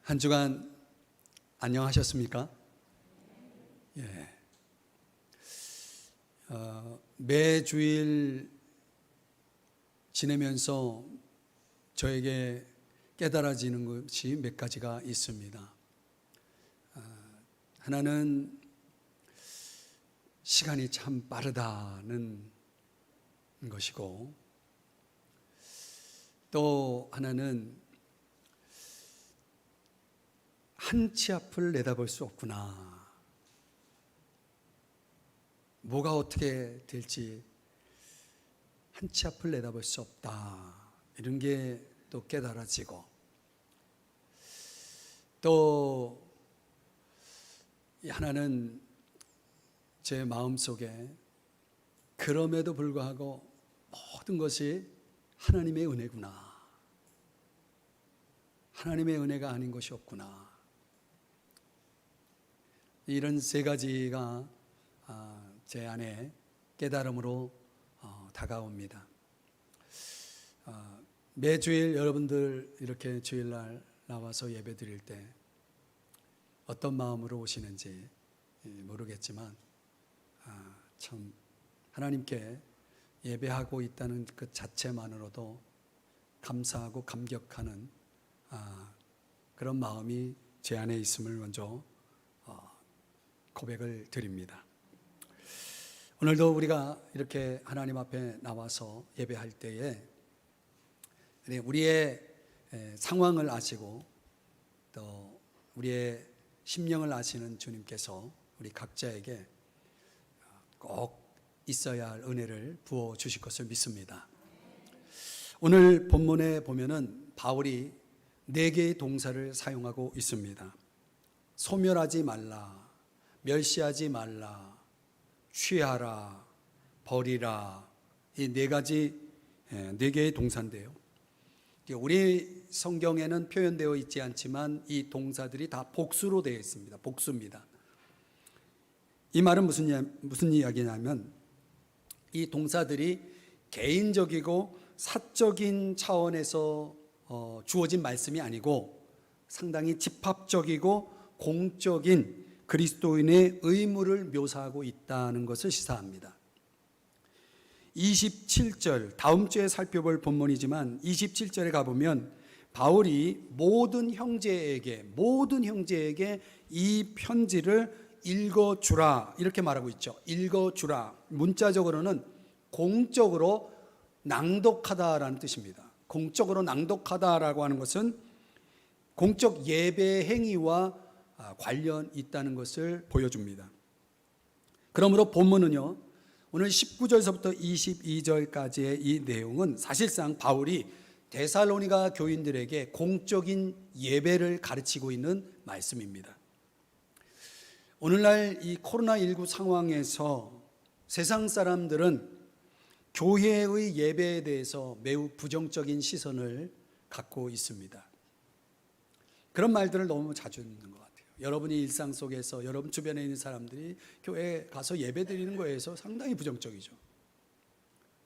한 주간 안녕하셨습니까? 예. 매주일 지내면서 저에게 깨달아지는 것이 몇 가지가 있습니다. 하나는 시간이 참 빠르다는 것이고, 또 하나는 한 치 앞을 내다볼 수 없구나. 뭐가 어떻게 될지 한 치 앞을 내다볼 수 없다. 이런 게 또 깨달아지고, 또 하나는 제 마음속에 그럼에도 불구하고 모든 것이 하나님의 은혜구나. 하나님의 은혜가 아닌 것이 없구나. 이런 세 가지가 제 안에 깨달음으로 다가옵니다. 매주일 여러분들 이렇게 주일날 나와서 예배 드릴 때 어떤 마음으로 오시는지 모르겠지만 참 하나님께 예배하고 있다는 그 자체만으로도 감사하고 감격하는 그런 마음이 제 안에 있음을 먼저 고백을 드립니다. 오늘도 우리가 이렇게 하나님 앞에 나와서 예배할 때에 우리의 상황을 아시고 또 우리의 심령을 아시는 주님께서 우리 각자에게 꼭 있어야 할 은혜를 부어 주실 것을 믿습니다. 오늘 본문에 보면은 바울이 4개의 동사를 사용하고 있습니다. 소멸하지 말라, 멸시하지 말라, 취하라, 버리라. 이 4개의 동사인데요. 우리 성경에는 표현되어 있지 않지만 이 동사들이 다 복수로 되어 있습니다. 복수입니다. 이 말은 무슨 이야기냐면 이 동사들이 개인적이고 사적인 차원에서 주어진 말씀이 아니고 상당히 집합적이고 공적인 그리스도인의 의무를 묘사하고 있다는 것을 시사합니다. 27절, 다음 주에 살펴볼 본문이지만 27절에 가보면 바울이 모든 형제에게 이 편지를 읽어주라 이렇게 말하고 있죠. 읽어주라. 문자적으로는 공적으로 낭독하다라는 뜻입니다. 공적으로 낭독하다라고 하는 것은 공적 예배 행위와 관련 있다는 것을 보여줍니다. 그러므로 본문은요, 오늘 19절서부터 22절까지의 이 내용은 사실상 바울이 데살로니가 교인들에게 공적인 예배를 가르치고 있는 말씀입니다. 오늘날 이 코로나19 상황에서 세상 사람들은 교회의 예배에 대해서 매우 부정적인 시선을 갖고 있습니다. 그런 말들을 너무 자주 듣는 것 같아요. 여러분이 일상 속에서 여러분 주변에 있는 사람들이 교회에 가서 예배 드리는 거에 대해서 상당히 부정적이죠.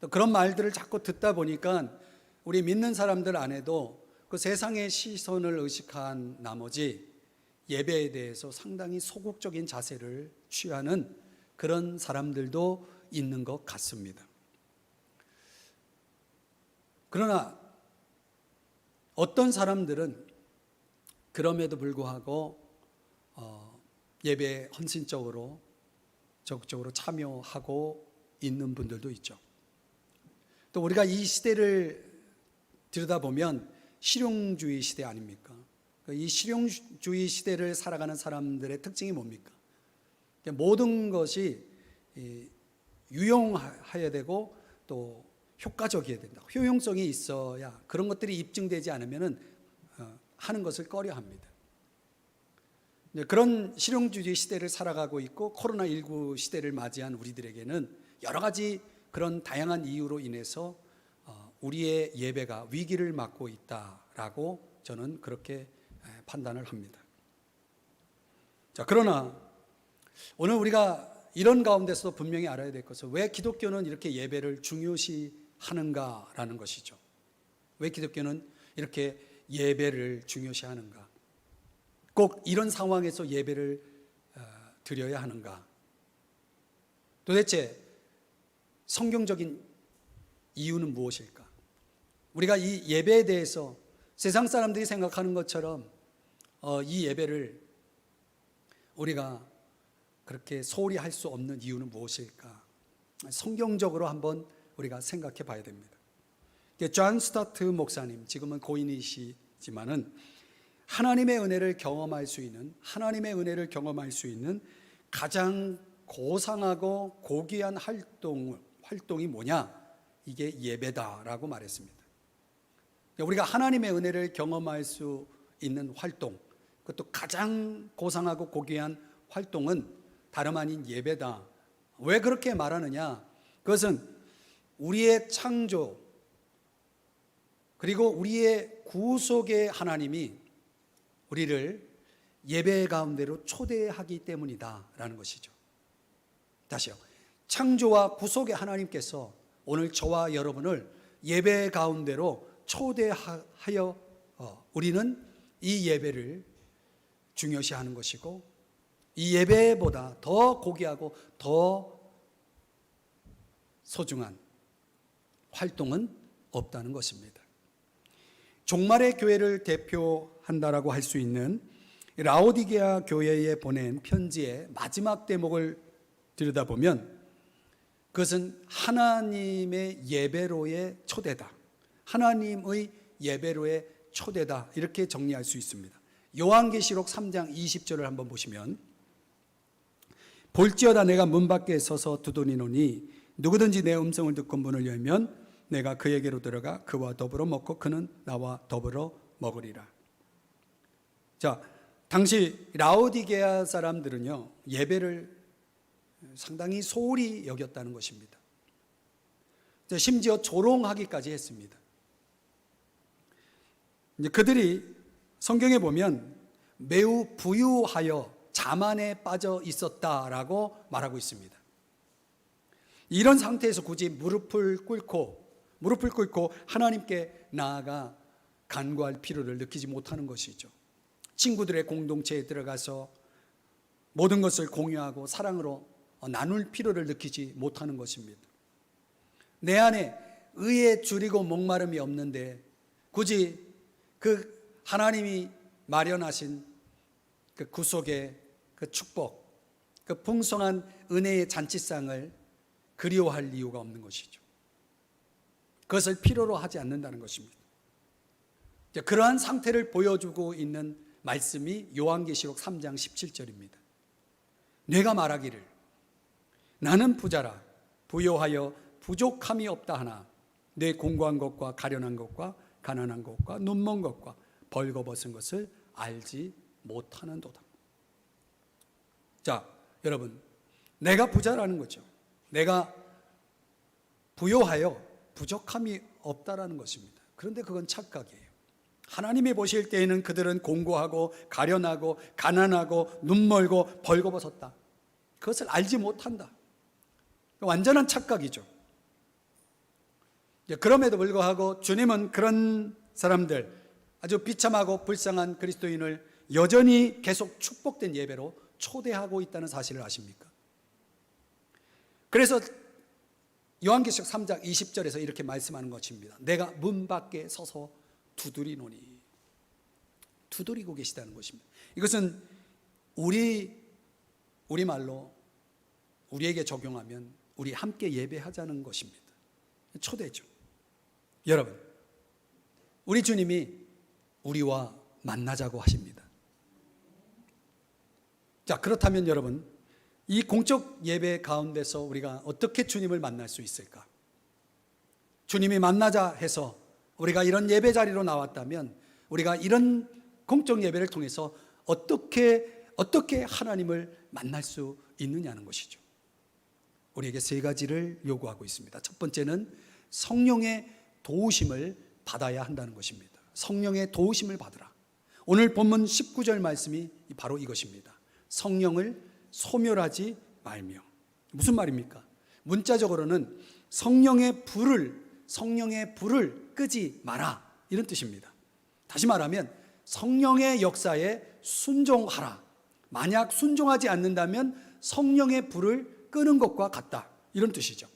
또 그런 말들을 자꾸 듣다 보니까 우리 믿는 사람들 안에도 그 세상의 시선을 의식한 나머지 예배에 대해서 상당히 소극적인 자세를 취하는 그런 사람들도 있는 것 같습니다. 그러나 어떤 사람들은 그럼에도 불구하고 예배에 헌신적으로 적극적으로 참여하고 있는 분들도 있죠. 또 우리가 이 시대를 들여다보면 실용주의 시대 아닙니까? 이 실용주의 시대를 살아가는 사람들의 특징이 뭡니까? 모든 것이 유용해야 되고 또 효과적이어야 된다. 효용성이 있어야 그런 것들이 입증되지 않으면 하는 것을 꺼려합니다. 그런 실용주의 시대를 살아가고 있고 코로나19 시대를 맞이한 우리들에게는 여러 가지 그런 다양한 이유로 인해서 우리의 예배가 위기를 맞고 있다라고 저는 그렇게 판단을 합니다. 자, 그러나 오늘 우리가 이런 가운데서도 분명히 알아야 될 것은 왜 기독교는 이렇게 예배를 중요시하는가라는 것이죠. 왜 기독교는 이렇게 예배를 중요시하는가? 꼭 이런 상황에서 예배를 드려야 하는가? 도대체 성경적인 이유는 무엇일까? 우리가 이 예배에 대해서 세상 사람들이 생각하는 것처럼 이 예배를 우리가 그렇게 소홀히 할 수 없는 이유는 무엇일까? 성경적으로 한번 우리가 생각해 봐야 됩니다. 존 스타트 목사님, 지금은 고인이시지만은 하나님의 은혜를 경험할 수 있는 가장 고상하고 고귀한 활동이 뭐냐? 이게 예배다라고 말했습니다. 우리가 하나님의 은혜를 경험할 수 있는 활동, 그것도 가장 고상하고 고귀한 활동은 다름 아닌 예배다. 왜 그렇게 말하느냐? 그것은 우리의 창조 그리고 우리의 구속의 하나님이 우리를 예배 가운데로 초대하기 때문이다라는 것이죠. 다시요. 창조와 구속의 하나님께서 오늘 저와 여러분을 예배 가운데로 초대하여 우리는 이 예배를 중요시하는 것이고, 이 예배보다 더 고귀하고 더 소중한 활동은 없다는 것입니다. 종말의 교회를 대표한다라고 할 수 있는 라오디게아 교회에 보낸 편지의 마지막 대목을 들여다보면 그것은 하나님의 예배로의 초대다. 하나님의 예배로의 초대다. 이렇게 정리할 수 있습니다. 요한계시록 3장 20절을 한번 보시면, 볼지어다 내가 문 밖에 서서 두드리노니 누구든지 내 음성을 듣고 문을 열면 내가 그에게로 들어가 그와 더불어 먹고 그는 나와 더불어 먹으리라. 자, 당시 라오디게아 사람들은요, 예배를 상당히 소홀히 여겼다는 것입니다. 심지어 조롱하기까지 했습니다. 이제 그들이 성경에 보면 매우 부유하여 자만에 빠져 있었다라고 말하고 있습니다. 이런 상태에서 굳이 무릎을 꿇고 하나님께 나아가 간구할 필요를 느끼지 못하는 것이죠. 친구들의 공동체에 들어가서 모든 것을 공유하고 사랑으로 나눌 필요를 느끼지 못하는 것입니다. 내 안에 의에 줄이고 목마름이 없는데 굳이 그 하나님이 마련하신 그 구속의 그 축복, 그 풍성한 은혜의 잔치상을 그리워할 이유가 없는 것이죠. 그것을 필요로 하지 않는다는 것입니다. 그러한 상태를 보여주고 있는 말씀이 요한계시록 3장 17절입니다. 내가 말하기를 나는 부자라 부요하여 부족함이 없다 하나 내 공고한 것과 가련한 것과 가난한 것과 눈먼 것과 벌거벗은 것을 알지 못하는도다. 자, 여러분, 내가 부자라는 거죠. 내가 부요하여 부족함이 없다라는 것입니다. 그런데 그건 착각이에요. 하나님이 보실 때에는 그들은 공고하고 가련하고 가난하고 눈멀고 벌거벗었다. 그것을 알지 못한다. 완전한 착각이죠. 그럼에도 불구하고 주님은 그런 사람들, 아주 비참하고 불쌍한 그리스도인을 여전히 계속 축복된 예배로 초대하고 있다는 사실을 아십니까? 그래서 요한계시록 3장 20절에서 이렇게 말씀하는 것입니다. 내가 문 밖에 서서 두드리노니. 두드리고 계시다는 것입니다. 이것은 우리말로 우리에게 적용하면 우리 함께 예배하자는 것입니다. 초대죠. 여러분, 우리 주님이 우리와 만나자고 하십니다. 자, 그렇다면 여러분, 이 공적 예배 가운데서 우리가 어떻게 주님을 만날 수 있을까? 주님이 만나자 해서 우리가 이런 예배 자리로 나왔다면 우리가 이런 공적 예배를 통해서 어떻게 하나님을 만날 수 있느냐는 것이죠. 우리에게 세 가지를 요구하고 있습니다. 첫 번째는 성령의 도우심을 받아야 한다는 것입니다. 성령의 도우심을 받으라. 오늘 본문 19절 말씀이 바로 이것입니다. 성령을 소멸하지 말며. 무슨 말입니까? 문자적으로는 성령의 불을 끄지 마라, 이런 뜻입니다. 다시 말하면 성령의 역사에 순종하라. 만약 순종하지 않는다면 성령의 불을 끄는 것과 같다. 이런 뜻이죠.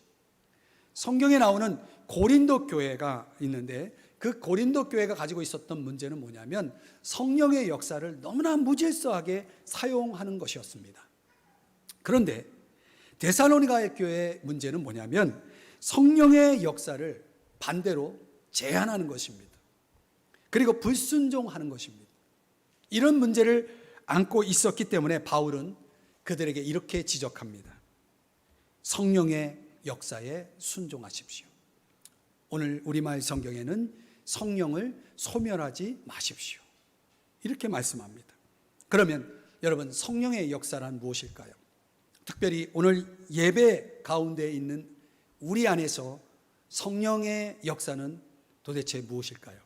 성경에 나오는 고린도 교회가 있는데 그 고린도 교회가 가지고 있었던 문제는 뭐냐면 성령의 역사를 너무나 무질서하게 사용하는 것이었습니다. 그런데 데살로니가 교회의 문제는 뭐냐면 성령의 역사를 반대로 제한하는 것입니다. 그리고 불순종하는 것입니다. 이런 문제를 안고 있었기 때문에 바울은 그들에게 이렇게 지적합니다. 성령의 역사에 순종하십시오. 오늘 우리말 성경에는 성령을 소멸하지 마십시오. 이렇게 말씀합니다. 그러면 여러분, 성령의 역사란 무엇일까요? 특별히 오늘 예배 가운데 있는 우리 안에서 성령의 역사는 도대체 무엇일까요?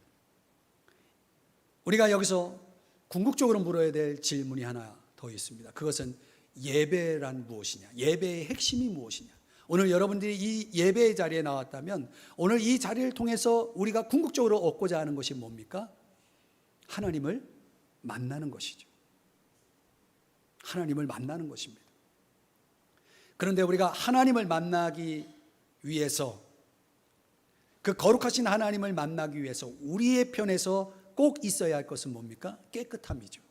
우리가 여기서 궁극적으로 물어야 될 질문이 하나 더 있습니다. 그것은 예배란 무엇이냐? 예배의 핵심이 무엇이냐? 오늘 여러분들이 이 예배의 자리에 나왔다면 오늘 이 자리를 통해서 우리가 궁극적으로 얻고자 하는 것이 뭡니까? 하나님을 만나는 것이죠. 하나님을 만나는 것입니다. 그런데 우리가 하나님을 만나기 위해서, 그 거룩하신 하나님을 만나기 위해서 우리의 편에서 꼭 있어야 할 것은 뭡니까? 깨끗함이죠.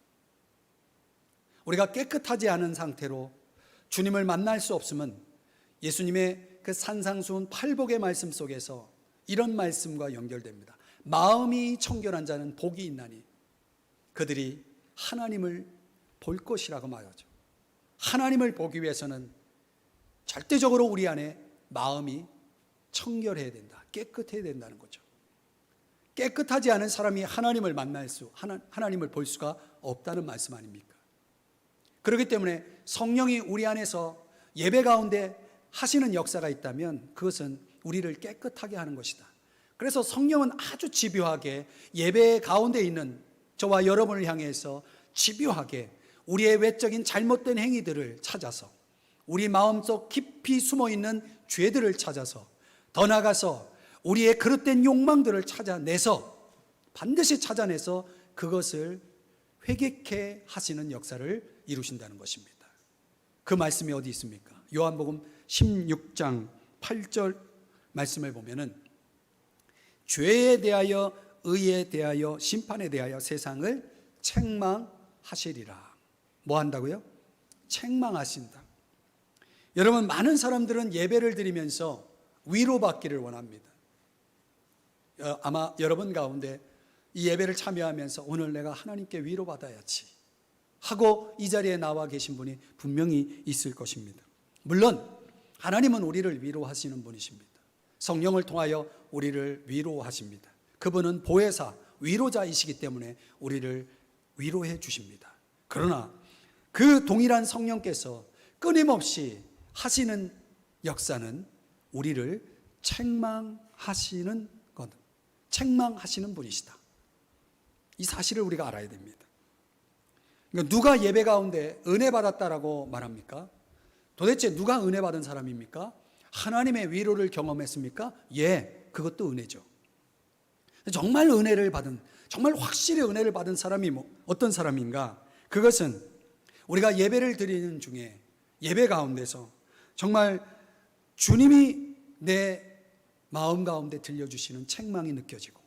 우리가 깨끗하지 않은 상태로 주님을 만날 수 없으면 예수님의 그 산상수훈 팔복의 말씀 속에서 이런 말씀과 연결됩니다. 마음이 청결한 자는 복이 있나니 그들이 하나님을 볼 것이라고 말하죠. 하나님을 보기 위해서는 절대적으로 우리 안에 마음이 청결해야 된다, 깨끗해야 된다는 거죠. 깨끗하지 않은 사람이 하나님을 하나님을 볼 수가 없다는 말씀 아닙니까? 그렇기 때문에 성령이 우리 안에서 예배 가운데 하시는 역사가 있다면 그것은 우리를 깨끗하게 하는 것이다. 그래서 성령은 아주 집요하게 예배 가운데 있는 저와 여러분을 향해서 집요하게 우리의 외적인 잘못된 행위들을 찾아서, 우리 마음속 깊이 숨어있는 죄들을 찾아서, 더 나아가서 우리의 그릇된 욕망들을 찾아내서, 반드시 찾아내서 그것을 회개케 하시는 역사를 이루신다는 것입니다. 그 말씀이 어디 있습니까? 요한복음 16장 8절 말씀을 보면은 죄에 대하여, 의에 대하여, 심판에 대하여 세상을 책망하시리라. 뭐 한다고요? 책망하신다. 여러분, 많은 사람들은 예배를 드리면서 위로받기를 원합니다. 아마 여러분 가운데 이 예배를 참여하면서 오늘 내가 하나님께 위로받아야지 하고 이 자리에 나와 계신 분이 분명히 있을 것입니다. 물론 하나님은 우리를 위로하시는 분이십니다. 성령을 통하여 우리를 위로하십니다. 그분은 보혜사, 위로자이시기 때문에 우리를 위로해 주십니다. 그러나 그 동일한 성령께서 끊임없이 하시는 역사는 우리를 책망하시는 것, 책망하시는 분이시다. 이 사실을 우리가 알아야 됩니다. 그러니까 누가 예배 가운데 은혜 받았다라고 말합니까? 도대체 누가 은혜 받은 사람입니까? 하나님의 위로를 경험했습니까? 예, 그것도 은혜죠. 정말 은혜를 받은, 정말 확실히 은혜를 받은 사람이 어떤 사람인가? 그것은 우리가 예배를 드리는 중에, 예배 가운데서 정말 주님이 내 마음 가운데 들려주시는 책망이 느껴지고,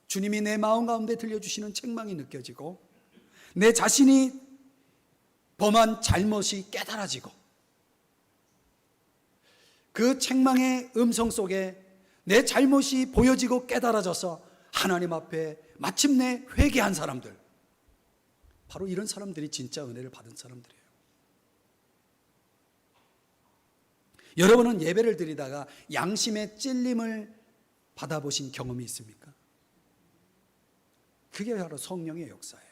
주님이 내 마음 가운데 들려주시는 책망이 느껴지고, 내 자신이 범한 잘못이 깨달아지고, 그 책망의 음성 속에 내 잘못이 보여지고 깨달아져서 하나님 앞에 마침내 회개한 사람들, 바로 이런 사람들이 진짜 은혜를 받은 사람들이에요. 여러분은 예배를 드리다가 양심의 찔림을 받아보신 경험이 있습니까? 그게 바로 성령의 역사예요.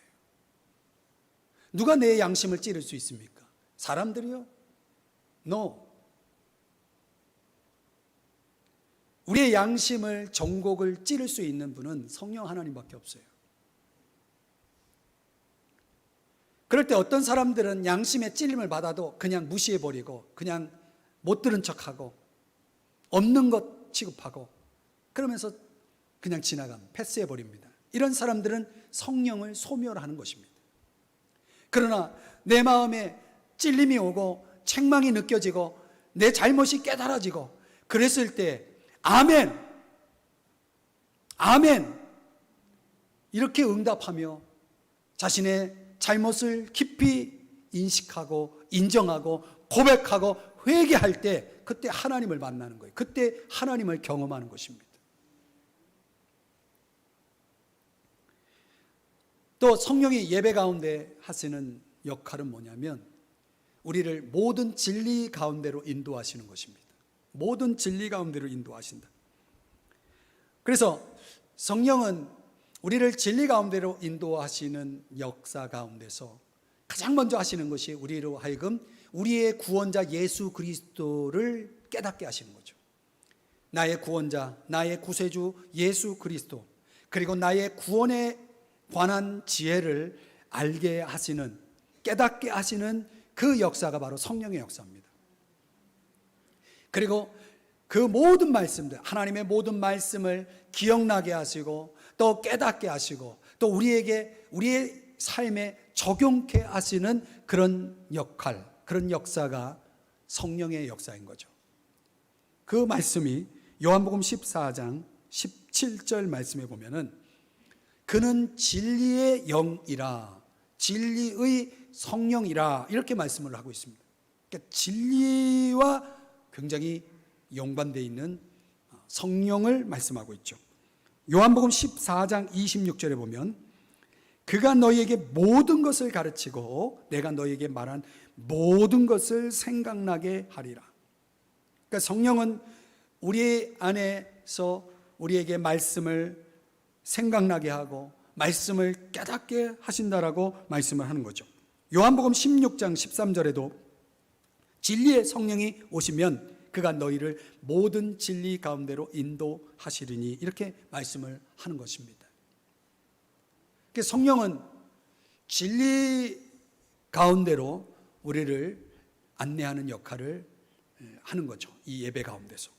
누가 내 양심을 찌를 수 있습니까? 사람들이요? No. 우리의 양심을, 정곡을 찌를 수 있는 분은 성령 하나님밖에 없어요. 그럴 때 어떤 사람들은 양심의 찔림을 받아도 그냥 무시해버리고, 그냥 못 들은 척하고, 없는 것 취급하고, 그러면서 그냥 패스해버립니다. 이런 사람들은 성령을 소멸하는 것입니다. 그러나 내 마음에 찔림이 오고 책망이 느껴지고 내 잘못이 깨달아지고 그랬을 때 아멘, 아멘 이렇게 응답하며 자신의 잘못을 깊이 인식하고 인정하고 고백하고 회개할 때 그때 하나님을 만나는 거예요. 그때 하나님을 경험하는 것입니다. 또 성령이 예배 가운데 하시는 역할은 뭐냐면 우리를 모든 진리 가운데로 인도하시는 것입니다. 모든 진리 가운데로 인도하신다. 그래서 성령은 우리를 진리 가운데로 인도하시는 역사 가운데서 가장 먼저 하시는 것이 우리로 하여금 우리의 구원자 예수 그리스도를 깨닫게 하시는 거죠. 나의 구원자, 나의 구세주 예수 그리스도, 그리고 나의 구원에 관한 지혜를 알게 하시는, 깨닫게 하시는 그 역사가 바로 성령의 역사입니다. 그리고 그 모든 말씀들, 하나님의 모든 말씀을 기억나게 하시고 또 깨닫게 하시고 또 우리에게 우리의 삶에 적용케 하시는 그런 역할, 그런 역사가 성령의 역사인 거죠. 그 말씀이 요한복음 14장 17절 말씀에 보면은 그는 진리의 영이라, 진리의 성령이라 이렇게 말씀을 하고 있습니다. 그러니까 진리와 굉장히 연관되어 있는 성령을 말씀하고 있죠. 요한복음 14장 26절에 보면 그가 너희에게 모든 것을 가르치고 내가 너희에게 말한 모든 것을 생각나게 하리라. 그러니까 성령은 우리 안에서 우리에게 말씀을 생각나게 하고 말씀을 깨닫게 하신다라고 말씀을 하는 거죠. 요한복음 16장 13절에도 진리의 성령이 오시면 그가 너희를 모든 진리 가운데로 인도하시리니 이렇게 말씀을 하는 것입니다. 성령은 진리 가운데로 우리를 안내하는 역할을 하는 거죠. 이 예배 가운데서.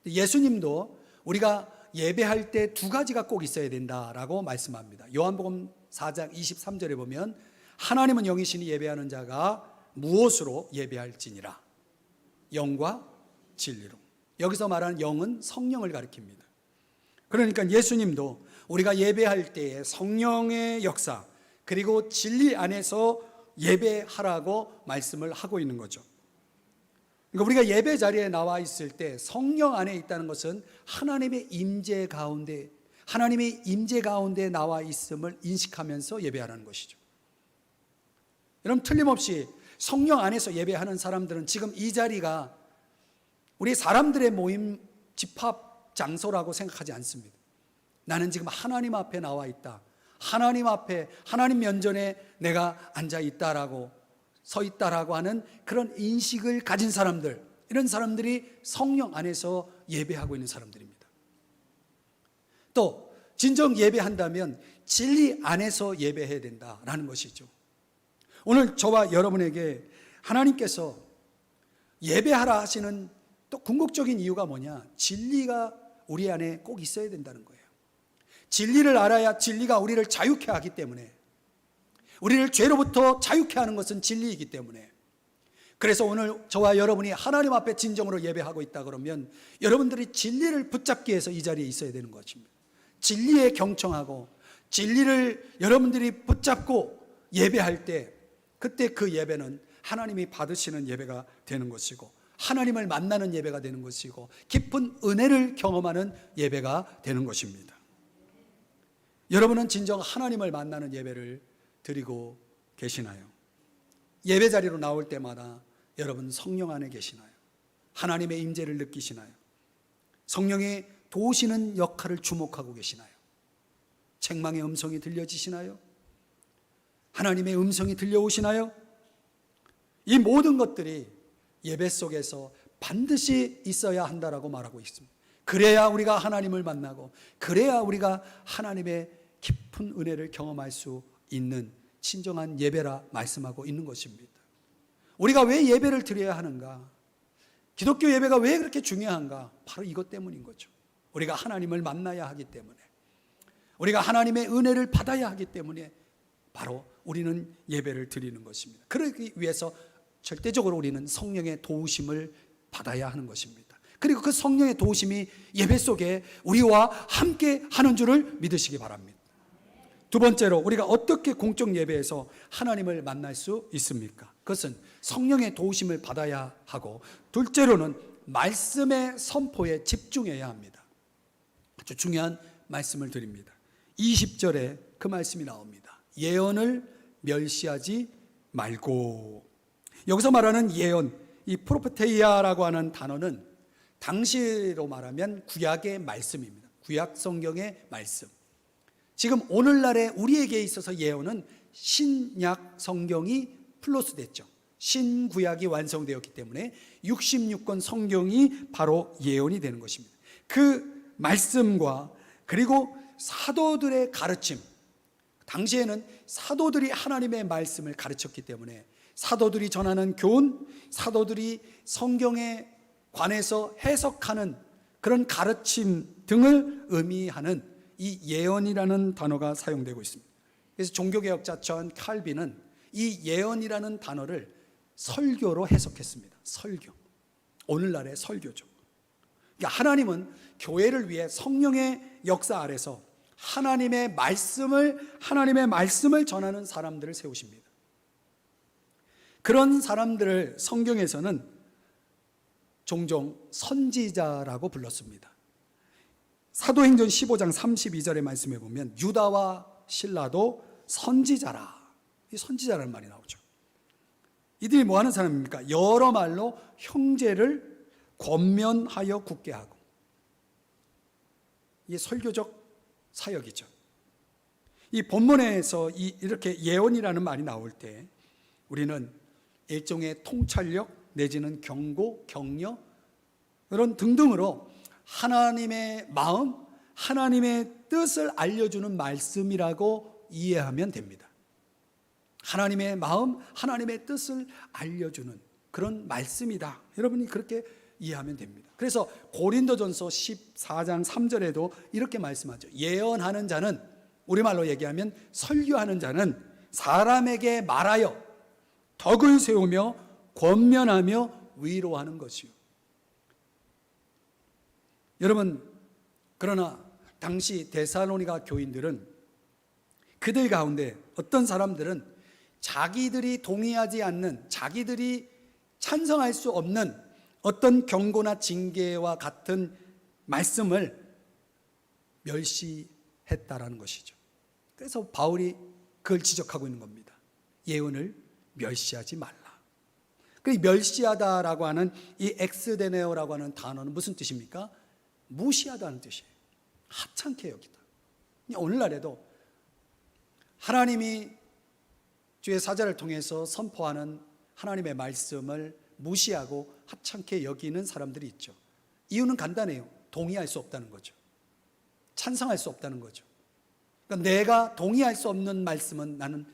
예수님도 우리가 예배할 때 두 가지가 꼭 있어야 된다라고 말씀합니다. 요한복음 4장 23절에 보면 하나님은 영이시니 예배하는 자가 무엇으로 예배할지니라. 영과 진리로. 여기서 말하는 영은 성령을 가리킵니다. 그러니까 예수님도 우리가 예배할 때에 성령의 역사 그리고 진리 안에서 예배하라고 말씀을 하고 있는 거죠. 그러니까 우리가 예배 자리에 나와 있을 때 성령 안에 있다는 것은 하나님의 임재 가운데, 하나님의 임재 가운데 나와 있음을 인식하면서 예배하라는 것이죠. 여러분 틀림없이 성령 안에서 예배하는 사람들은 지금 이 자리가 우리 사람들의 모임 집합 장소라고 생각하지 않습니다. 나는 지금 하나님 앞에 나와 있다. 하나님 앞에 하나님 면전에 내가 앉아 있다라고 서 있다라고 하는 그런 인식을 가진 사람들, 이런 사람들이 성령 안에서 예배하고 있는 사람들입니다. 또 진정 예배한다면 진리 안에서 예배해야 된다라는 것이죠. 오늘 저와 여러분에게 하나님께서 예배하라 하시는 또 궁극적인 이유가 뭐냐? 진리가 우리 안에 꼭 있어야 된다는 거예요. 진리를 알아야 진리가 우리를 자유케 하기 때문에, 우리를 죄로부터 자유케 하는 것은 진리이기 때문에, 그래서 오늘 저와 여러분이 하나님 앞에 진정으로 예배하고 있다 그러면 여러분들이 진리를 붙잡기 위해서 이 자리에 있어야 되는 것입니다. 진리에 경청하고 진리를 여러분들이 붙잡고 예배할 때 그때 그 예배는 하나님이 받으시는 예배가 되는 것이고 하나님을 만나는 예배가 되는 것이고 깊은 은혜를 경험하는 예배가 되는 것입니다. 여러분은 진정 하나님을 만나는 예배를 드리고 계시나요? 예배 자리로 나올 때마다 여러분 성령 안에 계시나요? 하나님의 임재를 느끼시나요? 성령의 도우시는 역할을 주목하고 계시나요? 책망의 음성이 들려지시나요? 하나님의 음성이 들려오시나요? 이 모든 것들이 예배 속에서 반드시 있어야 한다라고 말하고 있습니다. 그래야 우리가 하나님을 만나고 그래야 우리가 하나님의 깊은 은혜를 경험할 수 있는 진정한 예배라 말씀하고 있는 것입니다. 우리가 왜 예배를 드려야 하는가? 기독교 예배가 왜 그렇게 중요한가? 바로 이것 때문인 거죠. 우리가 하나님을 만나야 하기 때문에, 우리가 하나님의 은혜를 받아야 하기 때문에 바로 우리는 예배를 드리는 것입니다. 그러기 위해서 절대적으로 우리는 성령의 도우심을 받아야 하는 것입니다. 그리고 그 성령의 도우심이 예배 속에 우리와 함께 하는 줄을 믿으시기 바랍니다. 두 번째로 우리가 어떻게 공적 예배에서 하나님을 만날 수 있습니까? 그것은 성령의 도우심을 받아야 하고, 둘째로는 말씀의 선포에 집중해야 합니다. 아주 중요한 말씀을 드립니다. 20절에 그 말씀이 나옵니다. 예언을 멸시하지 말고. 여기서 말하는 예언, 이 프로페테이아라고 하는 단어는 당시로 말하면 구약의 말씀입니다. 구약 성경의 말씀. 지금 오늘날에 우리에게 있어서 예언은 신약 성경이 플러스 됐죠. 신구약이 완성되었기 때문에 66권 성경이 바로 예언이 되는 것입니다. 그 말씀과 그리고 사도들의 가르침, 당시에는 사도들이 하나님의 말씀을 가르쳤기 때문에 사도들이 전하는 교훈, 사도들이 성경에 관해서 해석하는 그런 가르침 등을 의미하는 이 예언이라는 단어가 사용되고 있습니다. 그래서 종교개혁자 존 칼빈은 이 예언이라는 단어를 설교로 해석했습니다. 설교. 오늘날의 설교죠. 그러니까 하나님은 교회를 위해 성령의 역사 아래서 하나님의 말씀을 전하는 사람들을 세우십니다. 그런 사람들을 성경에서는 종종 선지자라고 불렀습니다. 사도행전 15장 32절의 말씀에 보면 유다와 실라도 선지자라, 이 선지자라는 말이 나오죠. 이들이 뭐 하는 사람입니까? 여러 말로 형제를 권면하여 굳게 하고, 이게 설교적 사역이죠. 이 본문에서 이렇게 예언이라는 말이 나올 때 우리는 일종의 통찰력 내지는 경고, 격려 이런 등등으로 하나님의 마음, 하나님의 뜻을 알려주는 말씀이라고 이해하면 됩니다. 하나님의 마음, 하나님의 뜻을 알려주는 그런 말씀이다. 여러분이 그렇게 이해하면 됩니다. 그래서 고린도전서 14장 3절에도 이렇게 말씀하죠. 예언하는 자는, 우리말로 얘기하면 설교하는 자는 사람에게 말하여 덕을 세우며 권면하며 위로하는 것이요. 여러분, 그러나 당시 데살로니가 교인들은 그들 가운데 어떤 사람들은 자기들이 동의하지 않는, 자기들이 찬성할 수 없는 어떤 경고나 징계와 같은 말씀을 멸시했다라는 것이죠. 그래서 바울이 그걸 지적하고 있는 겁니다. 예언을 멸시하지 말라. 그 멸시하다라고 하는 이 엑스데네오라고 하는 단어는 무슨 뜻입니까? 무시하다는 뜻이에요. 하찮게 여기다. 오늘날에도 하나님이 주의 사자를 통해서 선포하는 하나님의 말씀을 무시하고 하찮게 여기는 사람들이 있죠. 이유는 간단해요. 동의할 수 없다는 거죠. 찬성할 수 없다는 거죠. 그러니까 내가 동의할 수 없는 말씀은 나는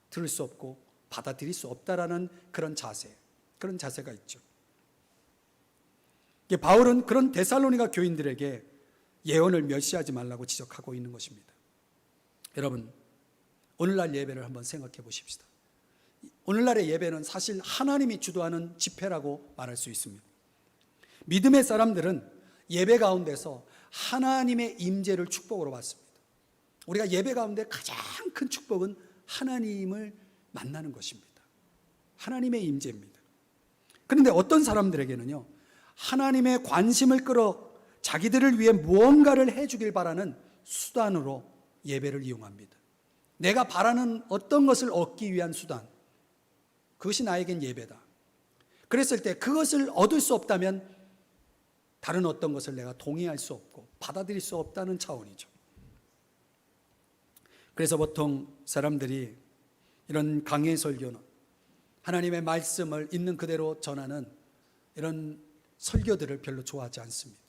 들을 수 없고 받아들일 수 없다라는 그런 자세가 있죠. 바울은 그런 데살로니가 교인들에게 예언을 멸시하지 말라고 지적하고 있는 것입니다. 여러분, 오늘날 예배를 한번 생각해 보십시다. 오늘날의 예배는 사실 하나님이 주도하는 집회라고 말할 수 있습니다. 믿음의 사람들은 예배 가운데서 하나님의 임재를 축복으로 받습니다. 우리가 예배 가운데 가장 큰 축복은 하나님을 만나는 것입니다. 하나님의 임재입니다. 그런데 어떤 사람들에게는요, 하나님의 관심을 끌어 자기들을 위해 무언가를 해주길 바라는 수단으로 예배를 이용합니다. 내가 바라는 어떤 것을 얻기 위한 수단, 그것이 나에겐 예배다. 그랬을 때 그것을 얻을 수 없다면 다른 어떤 것을 내가 동의할 수 없고 받아들일 수 없다는 차원이죠. 그래서 보통 사람들이 이런 강해 설교는, 하나님의 말씀을 있는 그대로 전하는 이런 설교들을 별로 좋아하지 않습니다.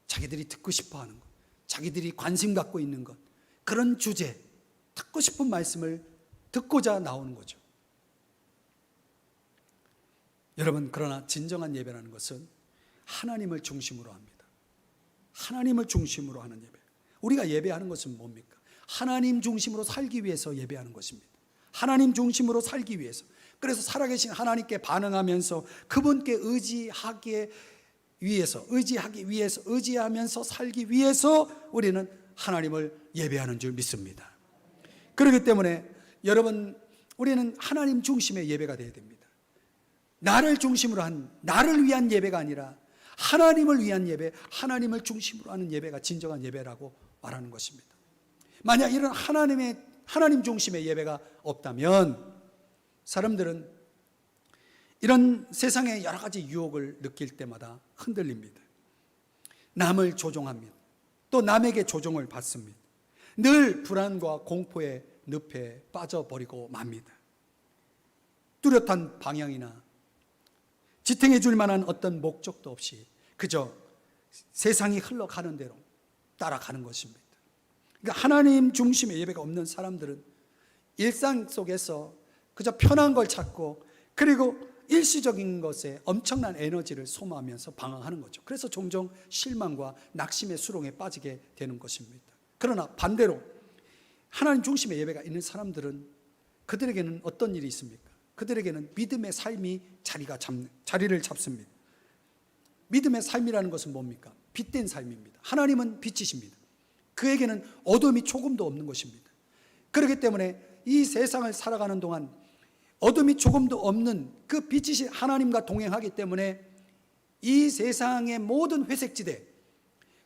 자기들이 듣고 싶어하는 것, 자기들이 관심 갖고 있는 것, 그런 주제, 듣고 싶은 말씀을 듣고자 나오는 거죠. 여러분, 그러나 진정한 예배라는 것은 하나님을 중심으로 합니다. 하나님을 중심으로 하는 예배. 우리가 예배하는 것은 뭡니까? 하나님 중심으로 살기 위해서 예배하는 것입니다. 하나님 중심으로 살기 위해서. 그래서 살아계신 하나님께 반응하면서 그분께 의지하기 위해서 의지하면서 살기 위해서 우리는 하나님을 예배하는 줄 믿습니다. 그렇기 때문에 여러분, 우리는 하나님 중심의 예배가 되어야 됩니다. 나를 중심으로 한, 나를 위한 예배가 아니라 하나님을 위한 예배, 하나님을 중심으로 하는 예배가 진정한 예배라고 말하는 것입니다. 만약 이런 하나님 중심의 예배가 없다면 사람들은 이런 세상의 여러 가지 유혹을 느낄 때마다 흔들립니다. 남을 조종합니다. 또 남에게 조종을 받습니다. 늘 불안과 공포의 늪에 빠져버리고 맙니다. 뚜렷한 방향이나 지탱해 줄 만한 어떤 목적도 없이 그저 세상이 흘러가는 대로 따라가는 것입니다. 그러니까 하나님 중심의 예배가 없는 사람들은 일상 속에서 그저 편한 걸 찾고, 그리고 일시적인 것에 엄청난 에너지를 소모하면서 방황하는 거죠. 그래서 종종 실망과 낙심의 수렁에 빠지게 되는 것입니다. 그러나 반대로 하나님 중심의 예배가 있는 사람들은 그들에게는 어떤 일이 있습니까? 그들에게는 믿음의 삶이 자리를 잡습니다. 믿음의 삶이라는 것은 뭡니까? 빛된 삶입니다. 하나님은 빛이십니다. 그에게는 어둠이 조금도 없는 것입니다. 그렇기 때문에 이 세상을 살아가는 동안 어둠이 조금도 없는 그 빛이신 하나님과 동행하기 때문에 이 세상의 모든 회색지대,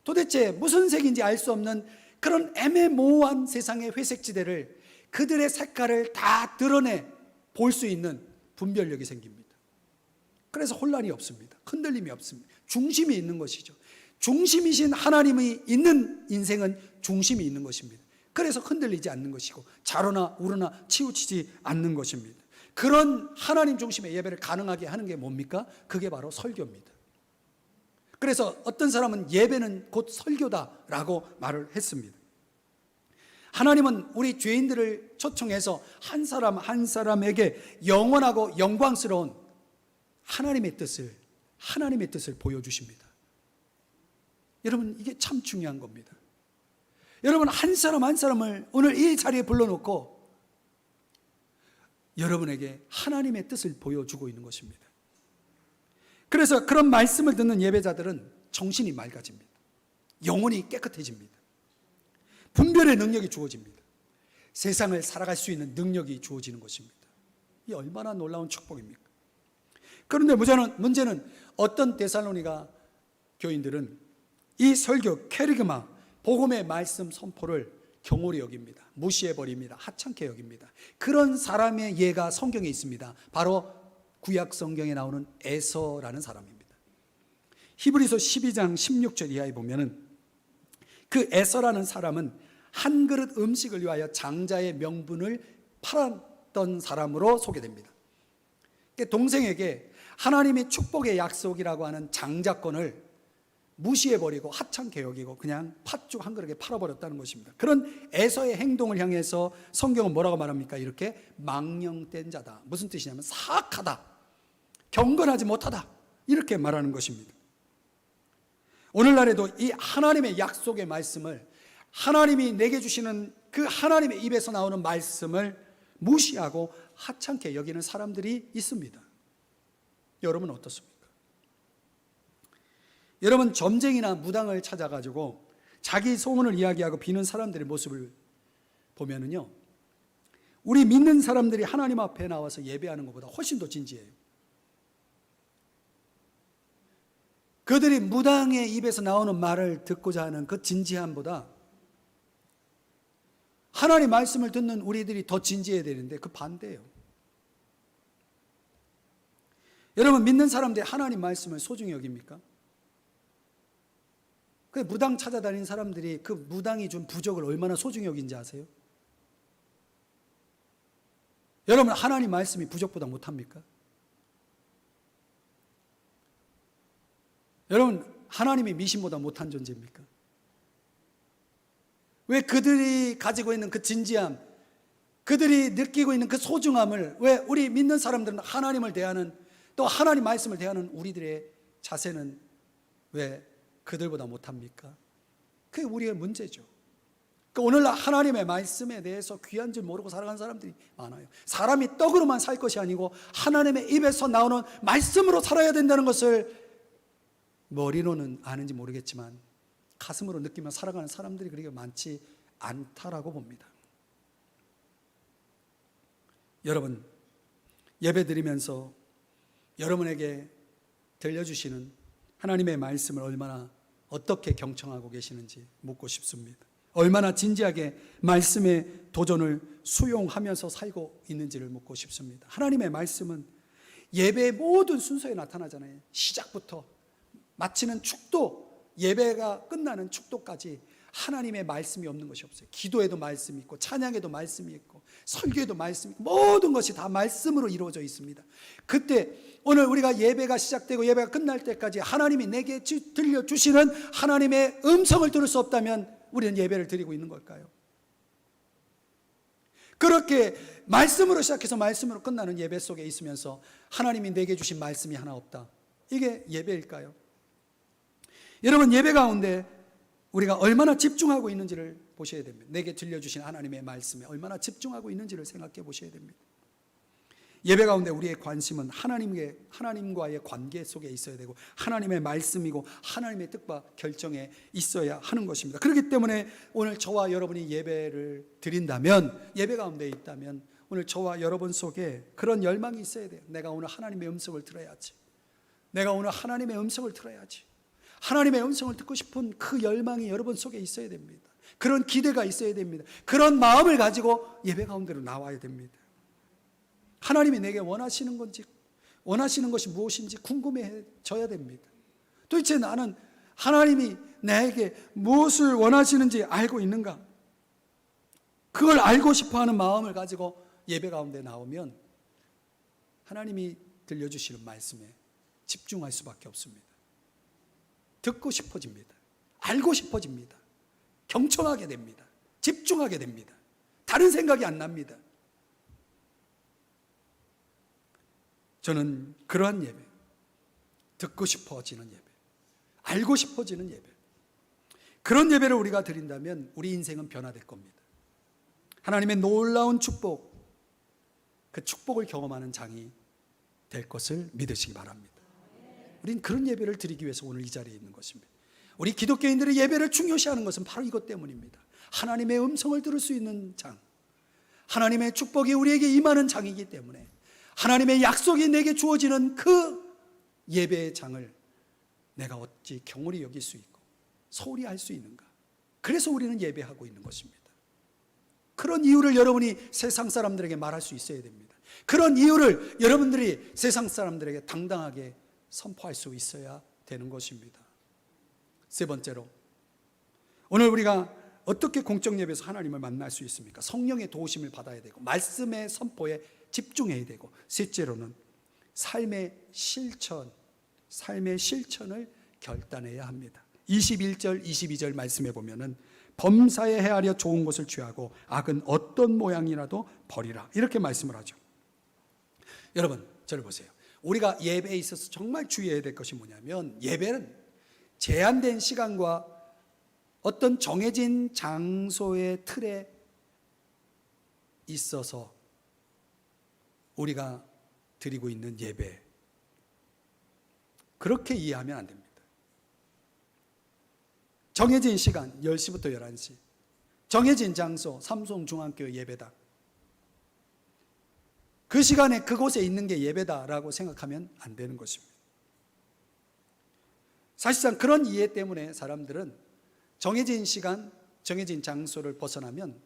도대체 무슨 색인지 알 수 없는 그런 애매모호한 세상의 회색지대를, 그들의 색깔을 다 드러내 볼 수 있는 분별력이 생깁니다. 그래서 혼란이 없습니다. 흔들림이 없습니다. 중심이 있는 것이죠. 중심이신 하나님이 있는 인생은 중심이 있는 것입니다. 그래서 흔들리지 않는 것이고 좌로나 우로나 치우치지 않는 것입니다. 그런 하나님 중심의 예배를 가능하게 하는 게 뭡니까? 그게 바로 설교입니다. 그래서 어떤 사람은 예배는 곧 설교다라고 말을 했습니다. 하나님은 우리 죄인들을 초청해서 한 사람 한 사람에게 영원하고 영광스러운 하나님의 뜻을 보여주십니다. 여러분, 이게 참 중요한 겁니다. 여러분, 한 사람 한 사람을 오늘 이 자리에 불러놓고 여러분에게 하나님의 뜻을 보여주고 있는 것입니다. 그래서 그런 말씀을 듣는 예배자들은 정신이 맑아집니다. 영혼이 깨끗해집니다. 분별의 능력이 주어집니다. 세상을 살아갈 수 있는 능력이 주어지는 것입니다. 이 얼마나 놀라운 축복입니까? 그런데 문제는 어떤 데살로니가 교인들은 이 설교, 케리그마, 복음의 말씀 선포를 경홀히 여깁니다. 무시해버립니다. 하찮게 여깁니다. 그런 사람의 예가 성경에 있습니다. 바로 구약 성경에 나오는 에서라는 사람입니다. 히브리서 12장 16절 이하에 보면은 그 에서라는 사람은 한 그릇 음식을 위하여 장자의 명분을 팔았던 사람으로 소개됩니다. 동생에게 하나님의 축복의 약속이라고 하는 장자권을 무시해버리고 하찮게 여기고 그냥 팥죽 한 그릇에 팔아버렸다는 것입니다. 그런 에서의 행동을 향해서 성경은 뭐라고 말합니까? 이렇게 망령된 자다. 무슨 뜻이냐면 사악하다, 경건하지 못하다, 이렇게 말하는 것입니다. 오늘날에도 이 하나님의 약속의 말씀을, 하나님이 내게 주시는 그 하나님의 입에서 나오는 말씀을 무시하고 하찮게 여기는 사람들이 있습니다. 여러분 어떻습니까? 여러분, 점쟁이나 무당을 찾아가지고 자기 소원을 이야기하고 비는 사람들의 모습을 보면은요, 우리 믿는 사람들이 하나님 앞에 나와서 예배하는 것보다 훨씬 더 진지해요. 그들이 무당의 입에서 나오는 말을 듣고자 하는 그 진지함보다 하나님 말씀을 듣는 우리들이 더 진지해야 되는데 그 반대예요. 여러분, 믿는 사람들이 하나님 말씀을 소중히 여깁니까? 그 무당 찾아다니는 사람들이 그 무당이 준 부적을 얼마나 소중히 여긴지 아세요? 여러분, 하나님 말씀이 부적보다 못합니까? 여러분, 하나님이 미신보다 못한 존재입니까? 왜 그들이 가지고 있는 그 진지함, 그들이 느끼고 있는 그 소중함을 왜 우리 믿는 사람들은 하나님을 대하는, 또 하나님 말씀을 대하는 우리들의 자세는 왜 그들보다 못합니까? 그게 우리의 문제죠. 오늘날 하나님의 말씀에 대해서 귀한 줄 모르고 살아가는 사람들이 많아요. 사람이 떡으로만 살 것이 아니고 하나님의 입에서 나오는 말씀으로 살아야 된다는 것을 머리로는 아는지 모르겠지만 가슴으로 느끼며 살아가는 사람들이 그렇게 많지 않다라고 봅니다. 여러분, 예배드리면서 여러분에게 들려주시는 하나님의 말씀을 얼마나 어떻게 경청하고 계시는지 묻고 싶습니다. 얼마나 진지하게 말씀의 도전을 수용하면서 살고 있는지를 묻고 싶습니다. 하나님의 말씀은 예배의 모든 순서에 나타나잖아요. 시작부터 마치는 축도, 예배가 끝나는 축도까지 하나님의 말씀이 없는 것이 없어요. 기도에도 말씀이 있고 찬양에도 말씀이 있고 설교에도 말씀이 있고 모든 것이 다 말씀으로 이루어져 있습니다. 그때 오늘 우리가 예배가 시작되고 예배가 끝날 때까지 하나님이 내게 들려주시는 하나님의 음성을 들을 수 없다면 우리는 예배를 드리고 있는 걸까요? 그렇게 말씀으로 시작해서 말씀으로 끝나는 예배 속에 있으면서 하나님이 내게 주신 말씀이 하나 없다. 이게 예배일까요? 여러분, 예배 가운데 우리가 얼마나 집중하고 있는지를 보셔야 됩니다. 내게 들려주신 하나님의 말씀에 얼마나 집중하고 있는지를 생각해 보셔야 됩니다. 예배 가운데 우리의 관심은 하나님과의 관계 속에 있어야 되고 하나님의 말씀이고 하나님의 뜻과 결정에 있어야 하는 것입니다. 그렇기 때문에 오늘 저와 여러분이 예배를 드린다면, 예배 가운데 있다면 오늘 저와 여러분 속에 그런 열망이 있어야 돼요. 내가 오늘 하나님의 음성을 들어야지. 내가 오늘 하나님의 음성을 들어야지. 하나님의 음성을 듣고 싶은 그 열망이 여러분 속에 있어야 됩니다. 그런 기대가 있어야 됩니다. 그런 마음을 가지고 예배 가운데로 나와야 됩니다. 하나님이 내게 원하시는 건지, 원하시는 것이 무엇인지 궁금해져야 됩니다. 도대체 나는 하나님이 나에게 무엇을 원하시는지 알고 있는가? 그걸 알고 싶어하는 마음을 가지고 예배 가운데 나오면 하나님이 들려주시는 말씀에 집중할 수밖에 없습니다. 듣고 싶어집니다. 알고 싶어집니다. 경청하게 됩니다. 집중하게 됩니다. 다른 생각이 안 납니다. 저는 그러한 예배, 듣고 싶어지는 예배, 알고 싶어지는 예배, 그런 예배를 우리가 드린다면 우리 인생은 변화될 겁니다. 하나님의 놀라운 축복, 그 축복을 경험하는 장이 될 것을 믿으시기 바랍니다. 우리는 그런 예배를 드리기 위해서 오늘 이 자리에 있는 것입니다. 우리 기독교인들의 예배를 중요시하는 것은 바로 이것 때문입니다. 하나님의 음성을 들을 수 있는 장, 하나님의 축복이 우리에게 임하는 장이기 때문에 하나님의 약속이 내게 주어지는 그 예배의 장을 내가 어찌 경홀히 여길 수 있고 소홀히 할 수 있는가? 그래서 우리는 예배하고 있는 것입니다. 그런 이유를 여러분이 세상 사람들에게 말할 수 있어야 됩니다. 그런 이유를 여러분들이 세상 사람들에게 당당하게 선포할 수 있어야 되는 것입니다. 세 번째로, 오늘 우리가 어떻게 공적 예배에서 하나님을 만날 수 있습니까? 성령의 도우심을 받아야 되고 말씀의 선포에 집중해야 되고, 셋째로는 삶의 실천을 결단해야 합니다. 21절 22절 말씀에 보면은 범사에 헤아려 좋은 것을 취하고 악은 어떤 모양이라도 버리라, 이렇게 말씀을 하죠. 여러분, 저를 보세요. 우리가 예배에 있어서 정말 주의해야 될 것이 뭐냐면, 예배는 제한된 시간과 어떤 정해진 장소의 틀에 있어서 우리가 드리고 있는 예배, 그렇게 이해하면 안 됩니다. 정해진 시간 10시부터 11시, 정해진 장소 삼송중앙교 예배당, 그 시간에 그곳에 있는 게 예배다라고 생각하면 안 되는 것입니다. 사실상 그런 이해 때문에 사람들은 정해진 시간, 정해진 장소를 벗어나면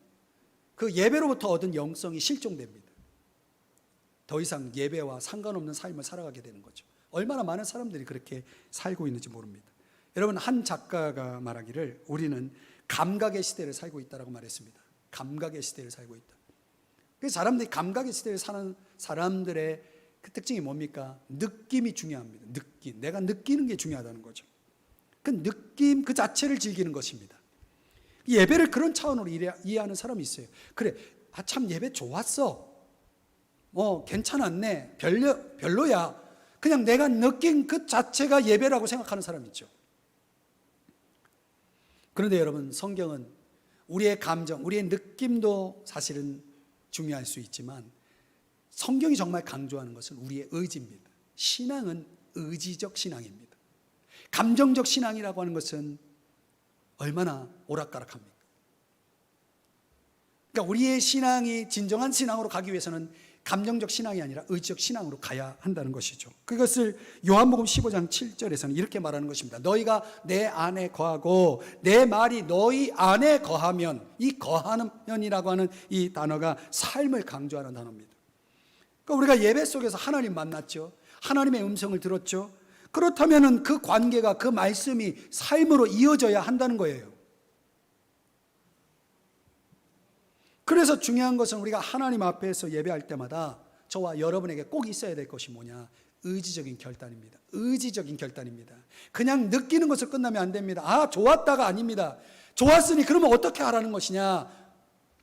그 예배로부터 얻은 영성이 실종됩니다. 더 이상 예배와 상관없는 삶을 살아가게 되는 거죠. 얼마나 많은 사람들이 그렇게 살고 있는지 모릅니다. 여러분, 한 작가가 말하기를 우리는 감각의 시대를 살고 있다라고 말했습니다. 감각의 시대를 살고 있다. 그래서 사람들이 감각의 시대를 사는 사람들의 그 특징이 뭡니까? 느낌이 중요합니다. 느낌. 내가 느끼는 게 중요하다는 거죠. 그 느낌 그 자체를 즐기는 것입니다. 예배를 그런 차원으로 이해하는 사람이 있어요. 그래, 참 예배 좋았어. 괜찮았네. 별로야. 그냥 내가 느낀 그 자체가 예배라고 생각하는 사람이 있죠. 그런데 여러분, 성경은 우리의 감정, 우리의 느낌도 사실은 중요할 수 있지만 성경이 정말 강조하는 것은 우리의 의지입니다. 신앙은 의지적 신앙입니다. 감정적 신앙이라고 하는 것은 얼마나 오락가락합니까? 그러니까 우리의 신앙이 진정한 신앙으로 가기 위해서는 감정적 신앙이 아니라 의지적 신앙으로 가야 한다는 것이죠. 그것을 요한복음 15장 7절에서는 이렇게 말하는 것입니다. 너희가 내 안에 거하고 내 말이 너희 안에 거하면, 이 거하면이라고 하는 이 단어가 삶을 강조하는 단어입니다. 그러니까 우리가 예배 속에서 하나님 만났죠. 하나님의 음성을 들었죠. 그렇다면 그 관계가, 그 말씀이 삶으로 이어져야 한다는 거예요. 그래서 중요한 것은 우리가 하나님 앞에서 예배할 때마다 저와 여러분에게 꼭 있어야 될 것이 뭐냐? 의지적인 결단입니다. 의지적인 결단입니다. 그냥 느끼는 것을 끝나면 안 됩니다. 아, 좋았다가 아닙니다. 좋았으니 그러면 어떻게 하라는 것이냐?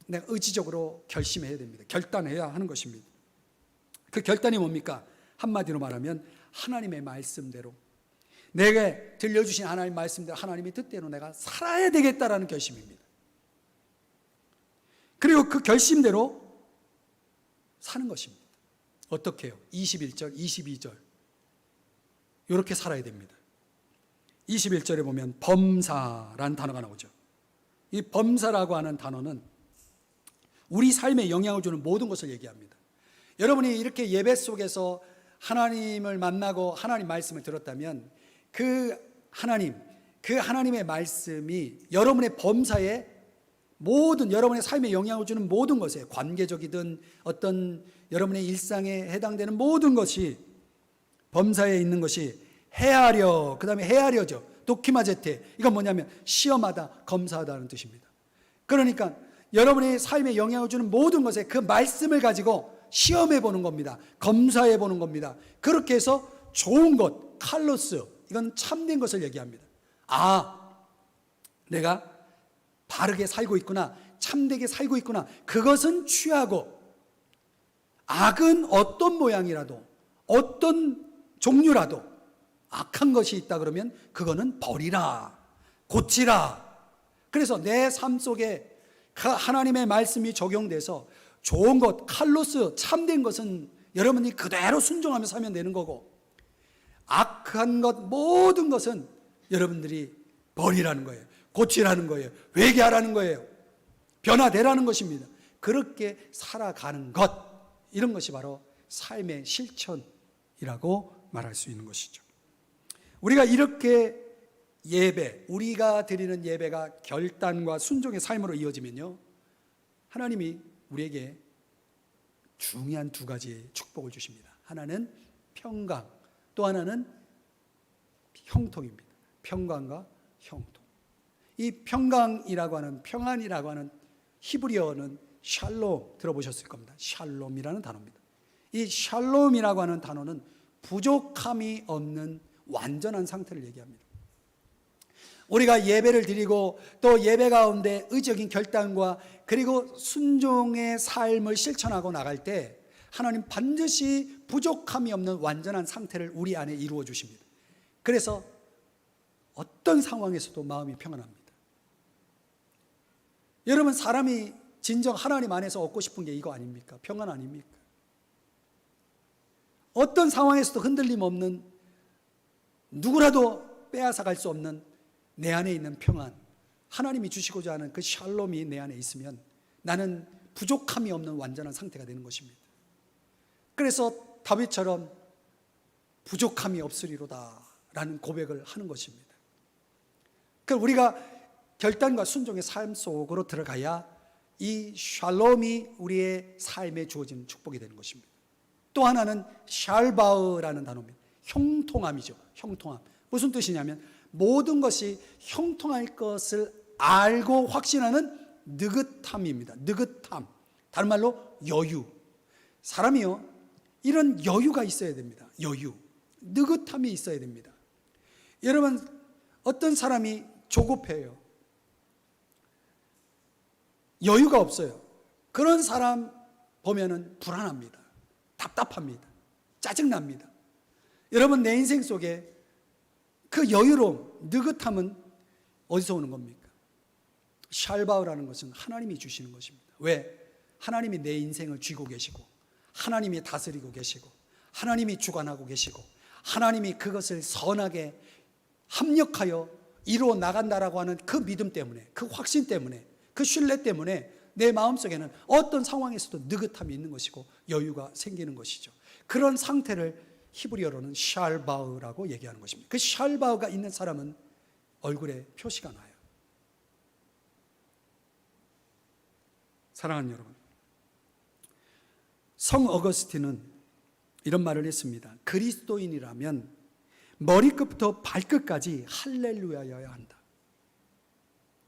내가 의지적으로 결심해야 됩니다. 결단해야 하는 것입니다. 그 결단이 뭡니까? 한마디로 말하면 하나님의 말씀대로, 내게 들려주신 하나님의 말씀대로, 하나님의 뜻대로 내가 살아야 되겠다라는 결심입니다. 그리고 그 결심대로 사는 것입니다. 어떻게 해요? 21절, 22절 이렇게 살아야 됩니다. 21절에 보면 범사라는 단어가 나오죠. 이 범사라고 하는 단어는 우리 삶에 영향을 주는 모든 것을 얘기합니다. 여러분이 이렇게 예배 속에서 하나님을 만나고 하나님 말씀을 들었다면 그 하나님의 말씀이 여러분의 범사에 모든, 여러분의 삶에 영향을 주는 모든 것에, 관계적이든 어떤 여러분의 일상에 해당되는 모든 것이, 범사에 있는 것이 헤아려, 그 다음에 헤아려져, 도키마제테, 이건 뭐냐면 시험하다, 검사하다는 뜻입니다. 그러니까 여러분의 삶에 영향을 주는 모든 것에 그 말씀을 가지고 시험해 보는 겁니다. 검사해 보는 겁니다. 그렇게 해서 좋은 것, 칼로스, 이건 참된 것을 얘기합니다. 아, 내가 바르게 살고 있구나, 참되게 살고 있구나, 그것은 취하고, 악은 어떤 모양이라도, 어떤 종류라도 악한 것이 있다 그러면 그거는 버리라, 고치라. 그래서 내 삶 속에 하나님의 말씀이 적용돼서 좋은 것, 칼로스, 참된 것은 여러분이 그대로 순종하며 살면 되는 거고, 악한 것, 모든 것은 여러분들이 버리라는 거예요. 고치라는 거예요. 회개하라는 거예요. 변화되라는 것입니다. 그렇게 살아가는 것, 이런 것이 바로 삶의 실천이라고 말할 수 있는 것이죠. 우리가 이렇게 우리가 드리는 예배가 결단과 순종의 삶으로 이어지면요, 하나님이 우리에게 중요한 두 가지의 축복을 주십니다. 하나는 평강, 또 하나는 형통입니다. 평강과 형통. 이 평강이라고 하는, 평안이라고 하는 히브리어는 샬롬, 들어보셨을 겁니다. 샬롬이라는 단어입니다. 이 샬롬이라고 하는 단어는 부족함이 없는 완전한 상태를 얘기합니다. 우리가 예배를 드리고 또 예배 가운데 의적인 결단과 그리고 순종의 삶을 실천하고 나갈 때 하나님 반드시 부족함이 없는 완전한 상태를 우리 안에 이루어 주십니다. 그래서 어떤 상황에서도 마음이 평안합니다. 여러분, 사람이 진정 하나님 안에서 얻고 싶은 게 이거 아닙니까? 평안 아닙니까? 어떤 상황에서도 흔들림 없는, 누구라도 빼앗아갈 수 없는 내 안에 있는 평안, 하나님이 주시고자 하는 그 샬롬이 내 안에 있으면 나는 부족함이 없는 완전한 상태가 되는 것입니다. 그래서 다윗처럼 부족함이 없으리로다 라는 고백을 하는 것입니다. 그러니까 우리가 결단과 순종의 삶 속으로 들어가야 이 샬롬이 우리의 삶에 주어지는 축복이 되는 것입니다. 또 하나는 샬바흐라는 단어입니다. 형통함이죠. 형통함. 무슨 뜻이냐면 모든 것이 형통할 것을 알고 확신하는 느긋함입니다. 느긋함. 다른 말로 여유. 사람이요, 이런 여유가 있어야 됩니다. 여유. 느긋함이 있어야 됩니다. 여러분, 어떤 사람이 조급해요. 여유가 없어요. 그런 사람 보면은 불안합니다. 답답합니다. 짜증납니다. 여러분, 내 인생 속에 그 여유로움, 느긋함은 어디서 오는 겁니까? 샬바우라는 것은 하나님이 주시는 것입니다. 왜? 하나님이 내 인생을 쥐고 계시고, 하나님이 다스리고 계시고, 하나님이 주관하고 계시고, 하나님이 그것을 선하게 합력하여 이루어 나간다라고 하는 그 믿음 때문에, 그 확신 때문에, 그 신뢰 때문에 내 마음속에는 어떤 상황에서도 느긋함이 있는 것이고 여유가 생기는 것이죠. 그런 상태를 히브리어로는 샬바우라고 얘기하는 것입니다. 그 샬바우가 있는 사람은 얼굴에 표시가 나요. 사랑하는 여러분, 성 어거스틴은 이런 말을 했습니다. 그리스도인이라면 머리끝부터 발끝까지 할렐루야여야 한다.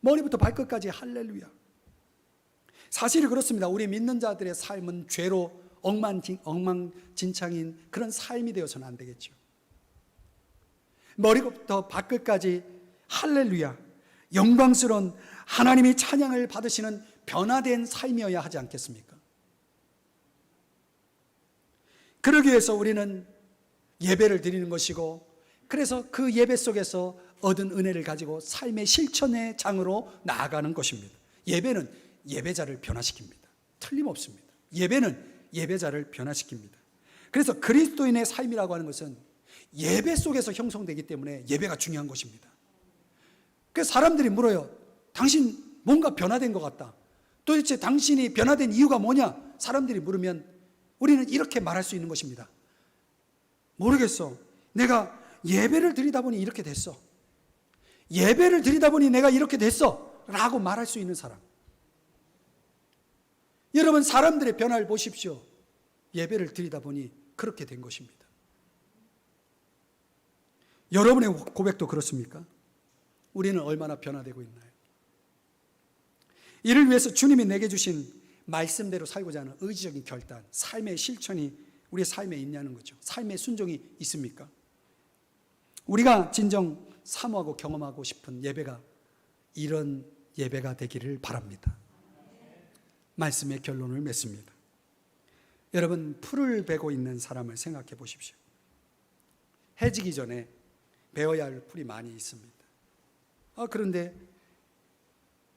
머리부터 발끝까지 할렐루야. 사실이 그렇습니다. 우리 믿는 자들의 삶은 죄로 엉망진창인 그런 삶이 되어서는 안 되겠죠. 머리부터 발끝까지 할렐루야, 영광스러운 하나님이 찬양을 받으시는 변화된 삶이어야 하지 않겠습니까? 그러기 위해서 우리는 예배를 드리는 것이고, 그래서 그 예배 속에서 얻은 은혜를 가지고 삶의 실천의 장으로 나아가는 것입니다. 예배는 예배자를 변화시킵니다. 틀림없습니다. 예배는 예배자를 변화시킵니다. 그래서 그리스도인의 삶이라고 하는 것은 예배 속에서 형성되기 때문에 예배가 중요한 것입니다. 그래서 사람들이 물어요. 당신 뭔가 변화된 것 같다. 도대체 당신이 변화된 이유가 뭐냐? 사람들이 물으면 우리는 이렇게 말할 수 있는 것입니다. 모르겠어. 내가 예배를 드리다 보니 이렇게 됐어. 예배를 드리다 보니 내가 이렇게 됐어 라고 말할 수 있는 사람. 여러분, 사람들의 변화를 보십시오. 예배를 드리다 보니 그렇게 된 것입니다. 여러분의 고백도 그렇습니까? 우리는 얼마나 변화되고 있나요? 이를 위해서 주님이 내게 주신 말씀대로 살고자 하는 의지적인 결단, 삶의 실천이 우리의 삶에 있냐는 거죠. 삶의 순종이 있습니까? 우리가 진정 사모하고 경험하고 싶은 예배가 이런 예배가 되기를 바랍니다. 말씀의 결론을 맺습니다. 여러분, 풀을 베고 있는 사람을 생각해 보십시오. 해지기 전에 베어야 할 풀이 많이 있습니다. 그런데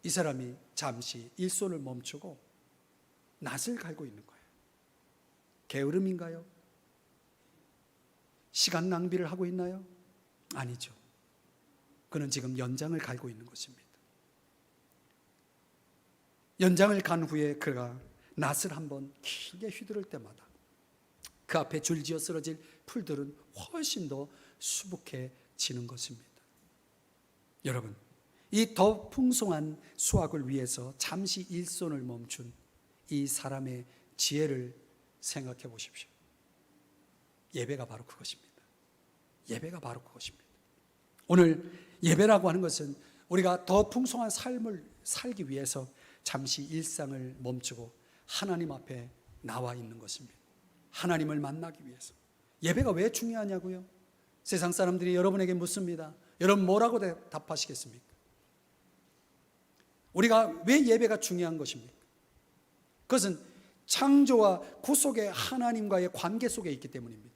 이 사람이 잠시 일손을 멈추고 낫을 갈고 있는 거예요. 게으름인가요? 시간 낭비를 하고 있나요? 아니죠. 그는 지금 연장을 갈고 있는 것입니다. 연장을 간 후에 그가 낫을 한번 길게 휘두를 때마다 그 앞에 줄지어 쓰러질 풀들은 훨씬 더 수북해지는 것입니다. 여러분, 이 더 풍성한 수확을 위해서 잠시 일손을 멈춘 이 사람의 지혜를 생각해 보십시오. 예배가 바로 그것입니다. 예배가 바로 그것입니다. 오늘 예배라고 하는 것은 우리가 더 풍성한 삶을 살기 위해서 잠시 일상을 멈추고 하나님 앞에 나와 있는 것입니다. 하나님을 만나기 위해서. 예배가 왜 중요하냐고요? 세상 사람들이 여러분에게 묻습니다. 여러분 뭐라고 답하시겠습니까? 우리가 왜 예배가 중요한 것입니까? 그것은 창조와 구속의 하나님과의 관계 속에 있기 때문입니다.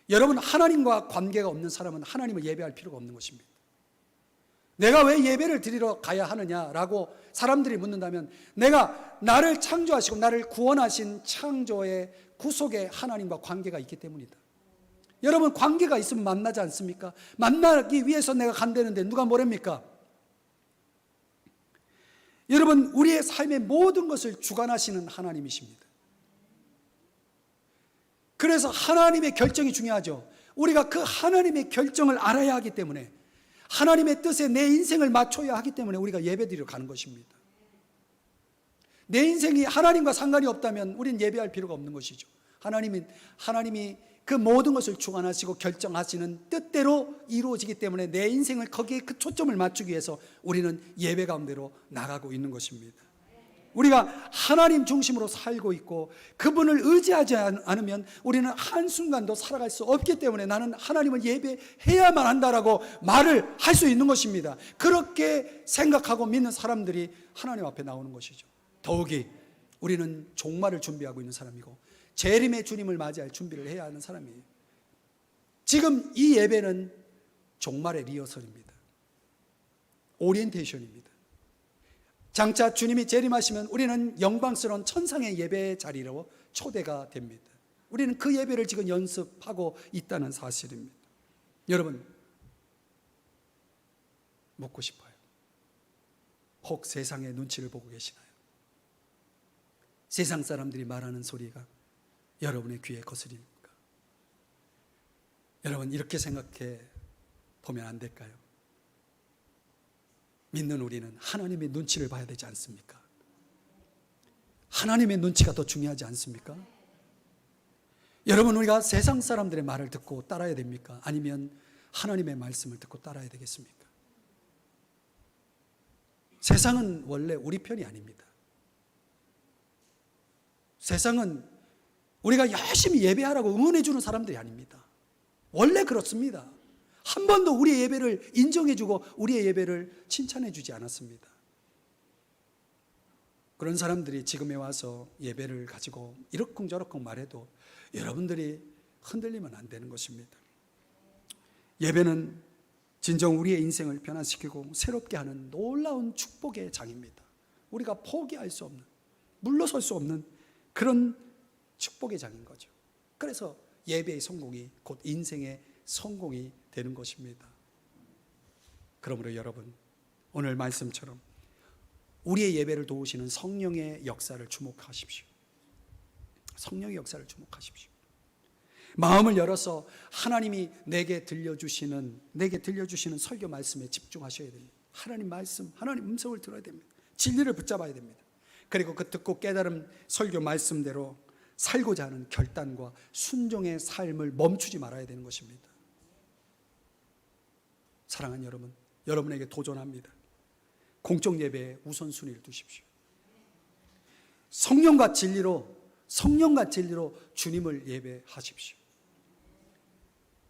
여러분, 하나님과 관계가 없는 사람은 하나님을 예배할 필요가 없는 것입니다. 내가 왜 예배를 드리러 가야 하느냐라고 사람들이 묻는다면, 내가 나를 창조하시고 나를 구원하신 창조의 구속의 하나님과 관계가 있기 때문이다. 여러분, 관계가 있으면 만나지 않습니까? 만나기 위해서 내가 간다는데 누가 뭐랍니까? 여러분, 우리의 삶의 모든 것을 주관하시는 하나님이십니다. 그래서 하나님의 결정이 중요하죠. 우리가 그 하나님의 결정을 알아야 하기 때문에, 하나님의 뜻에 내 인생을 맞춰야 하기 때문에 우리가 예배드리러 가는 것입니다. 내 인생이 하나님과 상관이 없다면 우리는 예배할 필요가 없는 것이죠. 하나님이 그 모든 것을 주관하시고 결정하시는 뜻대로 이루어지기 때문에 내 인생을 거기에 그 초점을 맞추기 위해서 우리는 예배 가운데로 나가고 있는 것입니다. 우리가 하나님 중심으로 살고 있고 그분을 의지하지 않으면 우리는 한순간도 살아갈 수 없기 때문에 나는 하나님을 예배해야만 한다라고 말을 할 수 있는 것입니다. 그렇게 생각하고 믿는 사람들이 하나님 앞에 나오는 것이죠. 더욱이 우리는 종말을 준비하고 있는 사람이고 재림의 주님을 맞이할 준비를 해야 하는 사람이에요. 지금 이 예배는 종말의 리허설입니다. 오리엔테이션입니다. 장차 주님이 재림하시면 우리는 영광스러운 천상의 예배 자리로 초대가 됩니다. 우리는 그 예배를 지금 연습하고 있다는 사실입니다. 여러분, 묻고 싶어요. 혹 세상의 눈치를 보고 계시나요? 세상 사람들이 말하는 소리가 여러분의 귀에 거스립니까? 여러분, 이렇게 생각해 보면 안 될까요? 믿는 우리는 하나님의 눈치를 봐야 되지 않습니까? 하나님의 눈치가 더 중요하지 않습니까? 여러분, 우리가 세상 사람들의 말을 듣고 따라야 됩니까? 아니면 하나님의 말씀을 듣고 따라야 되겠습니까? 세상은 원래 우리 편이 아닙니다. 세상은 우리가 열심히 예배하라고 응원해 주는 사람들이 아닙니다. 원래 그렇습니다. 한 번도 우리의 예배를 인정해 주고 우리의 예배를 칭찬해 주지 않았습니다. 그런 사람들이 지금에 와서 예배를 가지고 이러쿵저러쿵 말해도 여러분들이 흔들리면 안 되는 것입니다. 예배는 진정 우리의 인생을 변화시키고 새롭게 하는 놀라운 축복의 장입니다. 우리가 포기할 수 없는, 물러설 수 없는 그런 축복의 장인 거죠. 그래서 예배의 성공이 곧 인생의 성공이 되는 것입니다. 그러므로 여러분, 오늘 말씀처럼 우리의 예배를 도우시는 성령의 역사를 주목하십시오. 성령의 역사를 주목하십시오. 마음을 열어서 하나님이 내게 들려주시는 설교 말씀에 집중하셔야 됩니다. 하나님 말씀, 하나님 음성을 들어야 됩니다. 진리를 붙잡아야 됩니다. 그리고 그 듣고 깨달은 설교 말씀대로 살고자 하는 결단과 순종의 삶을 멈추지 말아야 되는 것입니다. 사랑하는 여러분, 여러분에게 도전합니다. 공적 예배에 우선순위를 두십시오. 성령과 진리로 주님을 예배하십시오.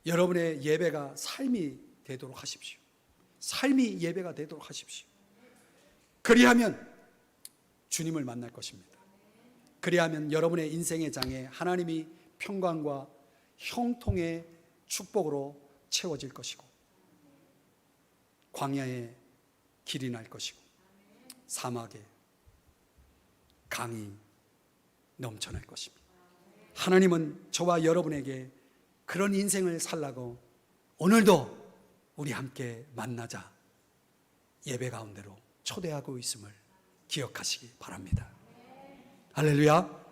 여러분의 예배가 삶이 되도록 하십시오. 삶이 예배가 되도록 하십시오. 그리하면 주님을 만날 것입니다. 그리하면 여러분의 인생의 장에 하나님이 평강과 형통의 축복으로 채워질 것이고, 광야에 길이 날 것이고, 사막에 강이 넘쳐날 것입니다. 하나님은 저와 여러분에게 그런 인생을 살라고 오늘도 우리 함께 만나자 예배 가운데로 초대하고 있음을 기억하시기 바랍니다. 할렐루야.